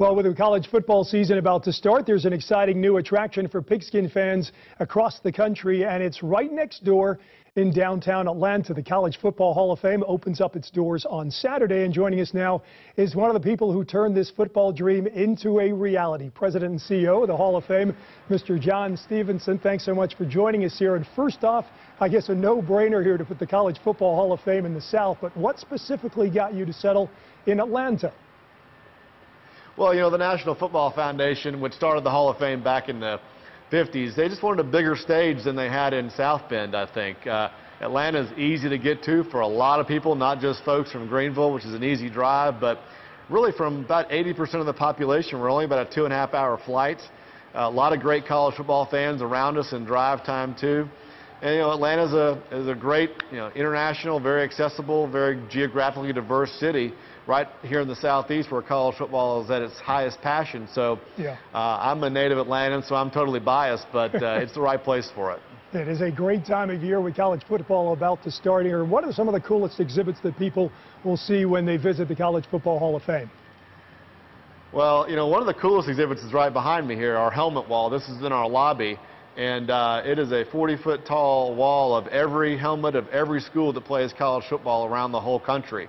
Well, with the college football season about to start, there's an exciting new attraction for pigskin fans across the country, and it's right next door in downtown Atlanta. The College Football Hall of Fame opens up its doors on Saturday, and joining us now is one of the people who turned this football dream into a reality. President and CEO of the Hall of Fame, Mr. John Stephenson. Thanks so much for joining us here. And first off, I guess a no-brainer here to put the College Football Hall of Fame in the South, but what specifically got you to settle in Atlanta? Well, you know, the National Football Foundation, which started the Hall of Fame back in the 50s, they just wanted a bigger stage than they had in South Bend, I think. Atlanta's easy to get to for a lot of people, not just folks from Greenville, which is an easy drive, but really from about 80% of the population. We're only about a 2.5-hour flight. A lot of great college football fans around us in drive time, too. And, you know, Atlanta is a great, international, very accessible, very geographically diverse city right here in the Southeast where college football is at its highest passion. So yeah. I'm a native Atlantan, so I'm totally biased, but it's the right place for it. It is a great time of year with college football about to start here. What are some of the coolest exhibits that people will see when they visit the College Football Hall of Fame? Well, you know, one of the coolest exhibits is right behind me here, our helmet wall. This is in our lobby. And it is a 40-foot tall wall of every helmet of every school that plays college football around the whole country.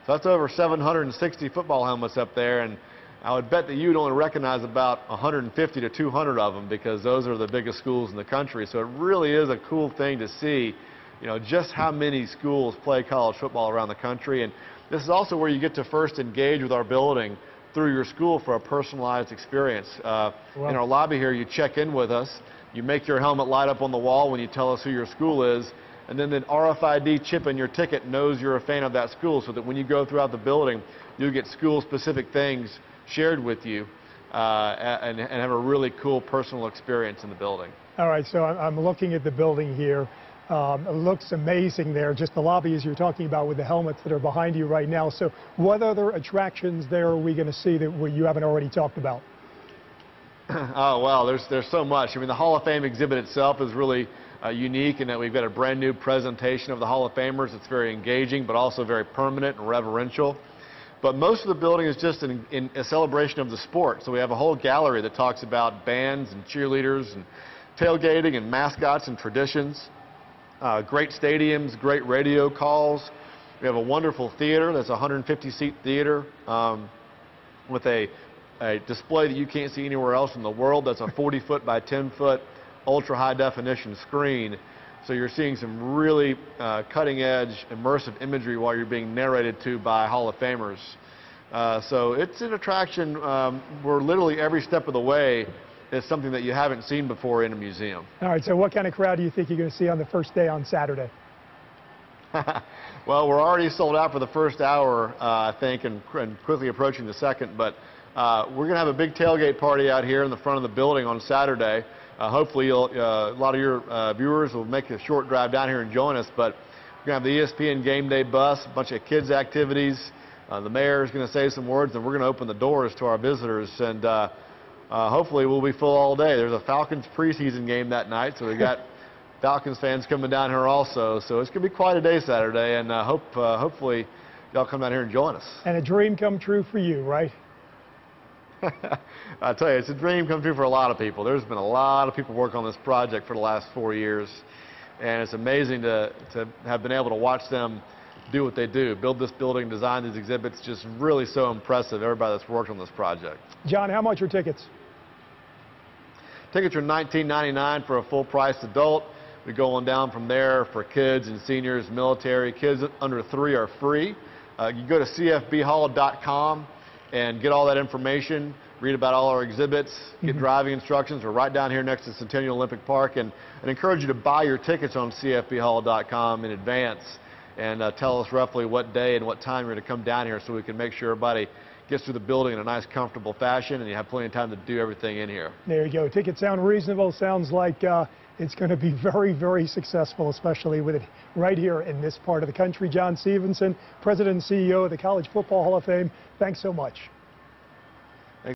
So that's over 760 football helmets up there, and I would bet that you'd only recognize about 150 to 200 of them because those are the biggest schools in the country. So it really is a cool thing to see, you know, just how many schools play college football around the country. And this is also where you get to first engage with our building through your school for a personalized experience. Wow. In our lobby here, you check in with us. You make your helmet light up on the wall when you tell us who your school is, and then the RFID chip in your ticket knows you're a fan of that school, so that when you go throughout the building, you'll get school-specific things shared with you and have a really cool personal experience in the building. All right, so I'm looking at the building here. It looks amazing there, just the lobby as you're talking about with the helmets that are behind you right now. So what other attractions there are we going to see that you haven't already talked about? Oh, well, there's so much. I mean, the Hall of Fame exhibit itself is really unique in that we've got a brand new presentation of the Hall of Famers. It's very engaging, but also very permanent and reverential. But most of the building is just in a celebration of the sport. So we have a whole gallery that talks about bands and cheerleaders and tailgating and mascots and traditions. Great stadiums, great radio calls. We have a wonderful theater that's a 150-seat theater with a display that you can't see anywhere else in the world. That's a 40-foot by 10-foot ultra high definition screen. So you're seeing some really cutting-edge immersive imagery while you're being narrated to by Hall of Famers. So it's an attraction where literally every step of the way is something that you haven't seen before in a museum. All right, so what kind of crowd do you think you're going to see on the first day on Saturday? Well, we're already sold out for the first hour, I think, and quickly approaching the second. But we're going to have a big tailgate party out here in the front of the building on Saturday. Hopefully, a lot of your viewers will make a short drive down here and join us. But we're going to have the ESPN Game Day bus, a bunch of kids' activities. The mayor is going to say some words, and we're going to open the doors to our visitors. And hopefully, we'll be full all day. There's a Falcons preseason game that night, so we got Falcons fans coming down here also. So it's going to be quite a day Saturday, and hopefully, y'all come down here and join us. And a dream come true for you, right? I tell you, it's a dream come true for a lot of people. There's been a lot of people work on this project for the last 4 years, and it's amazing to have been able to watch them do what they do, build this building, design these exhibits. Just really so impressive, everybody that's worked on this project. John, how much are tickets? Tickets are $19.99 for a full-priced adult. We go on down from there for kids and seniors, military. Kids under 3 are free. You go to cfbhall.com and get all that information, read about all our exhibits, get driving instructions. We're right down here next to Centennial Olympic Park, and encourage you to buy your tickets on cfbhall.com in advance and tell us roughly what day and what time you're going to come down here so we can make sure everybody gets through the building in a nice, comfortable fashion, and you have plenty of time to do everything in here. There you go. Tickets sound reasonable. Sounds like it's going to be very, very successful, especially with it right here in this part of the country. John Stephenson, President and CEO of the College Football Hall of Fame, thanks so much.